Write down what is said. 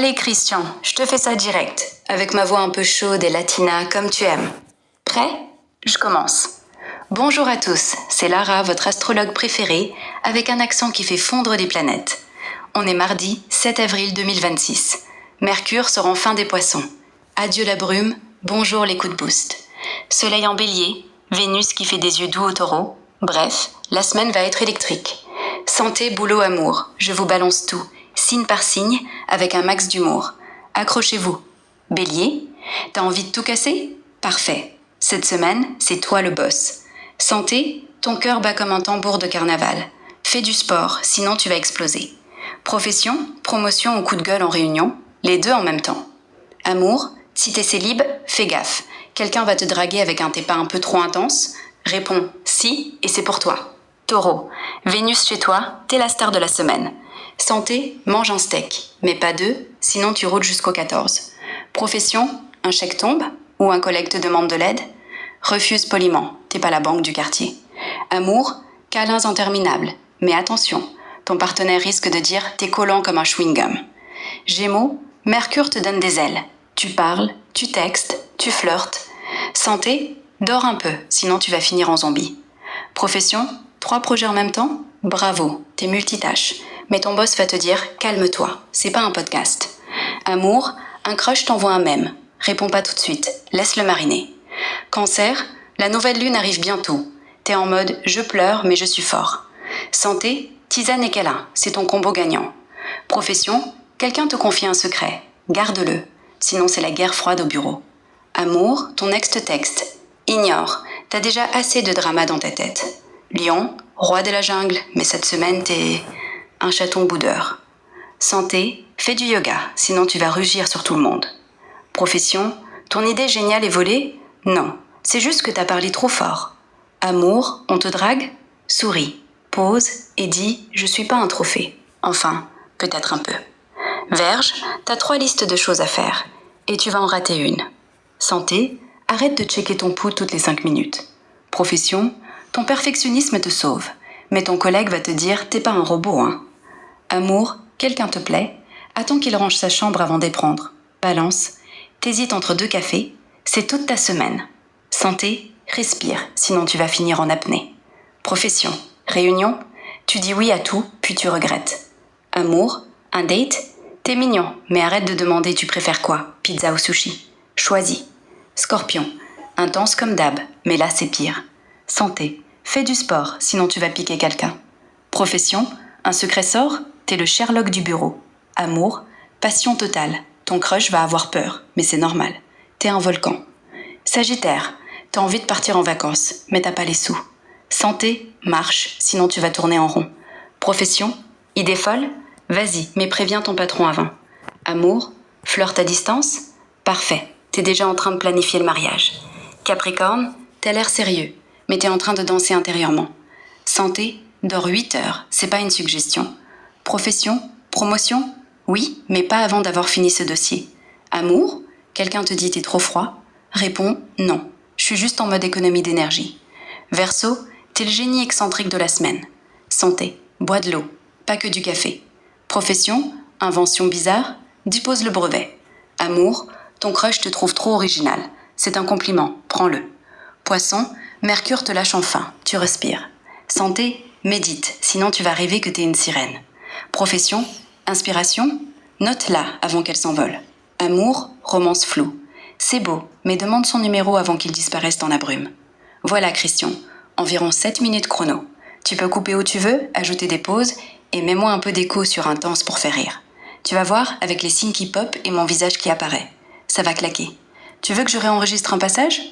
Allez Christian, je te fais ça direct, avec ma voix un peu chaude et latina comme tu aimes. Prêt? Je commence. Bonjour à tous, c'est Lara, votre astrologue préférée, avec un accent qui fait fondre les planètes. On est mardi 7 avril 2026. Mercure sort enfin des poissons. Adieu la brume, bonjour les coups de boost. Soleil en bélier, Vénus qui fait des yeux doux au taureau. Bref, la semaine va être électrique. Santé, boulot, amour, je vous balance tout, signe par signe, avec un max d'humour. Accrochez-vous. Bélier, t'as envie de tout casser? Parfait. Cette semaine, c'est toi le boss. Santé, ton cœur bat comme un tambour de carnaval. Fais du sport, sinon tu vas exploser. Profession, promotion ou coup de gueule en réunion, les deux en même temps. Amour, si t'es célib, fais gaffe. Quelqu'un va te draguer avec un pas un peu trop intense. Réponds si et c'est pour toi. Taureau, Vénus chez toi, t'es la star de la semaine. Santé, mange un steak, mais pas deux, sinon tu rôdes jusqu'au 14. Profession, un chèque tombe ou un collègue te demande de l'aide. Refuse poliment, t'es pas la banque du quartier. Amour, câlins interminables, mais attention, ton partenaire risque de dire t'es collant comme un chewing-gum. Gémeaux, Mercure te donne des ailes. Tu parles, tu textes, tu flirtes. Santé, dors un peu, sinon tu vas finir en zombie. Profession, 3 projets en même temps? Bravo, t'es multitâche. Mais ton boss va te dire calme-toi, c'est pas un podcast. Amour, un crush t'envoie un mème. Réponds pas tout de suite, laisse-le mariner. Cancer, la nouvelle lune arrive bientôt. T'es en mode je pleure mais je suis fort. Santé, tisane et câlin, c'est ton combo gagnant. Profession, quelqu'un te confie un secret. Garde-le, sinon c'est la guerre froide au bureau. Amour, ton ex te texte. Ignore, t'as déjà assez de drama dans ta tête. Lion, roi de la jungle, mais cette semaine t'es un chaton boudeur. Santé, fais du yoga, sinon tu vas rugir sur tout le monde. Profession, ton idée géniale est volée? Non, c'est juste que t'as parlé trop fort. Amour, on te drague? Souris, pose et dis « je suis pas un trophée ». Enfin, peut-être un peu. Vierge, t'as 3 listes de choses à faire, et tu vas en rater une. Santé, arrête de checker ton pouls toutes les 5 minutes. Profession, ton perfectionnisme te sauve, mais ton collègue va te dire « t'es pas un robot, hein ». Amour, quelqu'un te plaît, attends qu'il range sa chambre avant d'y prendre. Balance, t'hésites entre 2 cafés, c'est toute ta semaine. Santé, respire, sinon tu vas finir en apnée. Profession, réunion, tu dis oui à tout, puis tu regrettes. Amour, un date, t'es mignon, mais arrête de demander tu préfères quoi, pizza ou sushi. Choisis. Scorpion, intense comme d'hab, mais là c'est pire. Santé, fais du sport, sinon tu vas piquer quelqu'un. Profession, un secret sort, t'es le Sherlock du bureau. Amour, passion totale, ton crush va avoir peur, mais c'est normal. T'es un volcan. Sagittaire, t'as envie de partir en vacances, mais t'as pas les sous. Santé, marche, sinon tu vas tourner en rond. Profession, idée folle? Vas-y, mais préviens ton patron avant. Amour, flirte à distance? Parfait, t'es déjà en train de planifier le mariage. Capricorne, t'as l'air sérieux, mais t'es en train de danser intérieurement. Santé, dors 8 heures, c'est pas une suggestion. Profession, promotion? Oui, mais pas avant d'avoir fini ce dossier. Amour, quelqu'un te dit t'es trop froid? Réponds non, je suis juste en mode économie d'énergie. Verseau, t'es le génie excentrique de la semaine. Santé, bois de l'eau, pas que du café. Profession, invention bizarre, dépose le brevet. Amour, ton crush te trouve trop original. C'est un compliment, prends-le. Poisson, Mercure te lâche enfin, tu respires. Santé, médite, sinon tu vas rêver que t'es une sirène. Profession, inspiration, note-la avant qu'elle s'envole. Amour, romance floue. C'est beau, mais demande son numéro avant qu'il disparaisse dans la brume. Voilà Christian, environ 7 minutes chrono. Tu peux couper où tu veux, ajouter des pauses, et mets-moi un peu d'écho sur intense pour faire rire. Tu vas voir, avec les signes qui pop et mon visage qui apparaît. Ça va claquer. Tu veux que je réenregistre un passage ?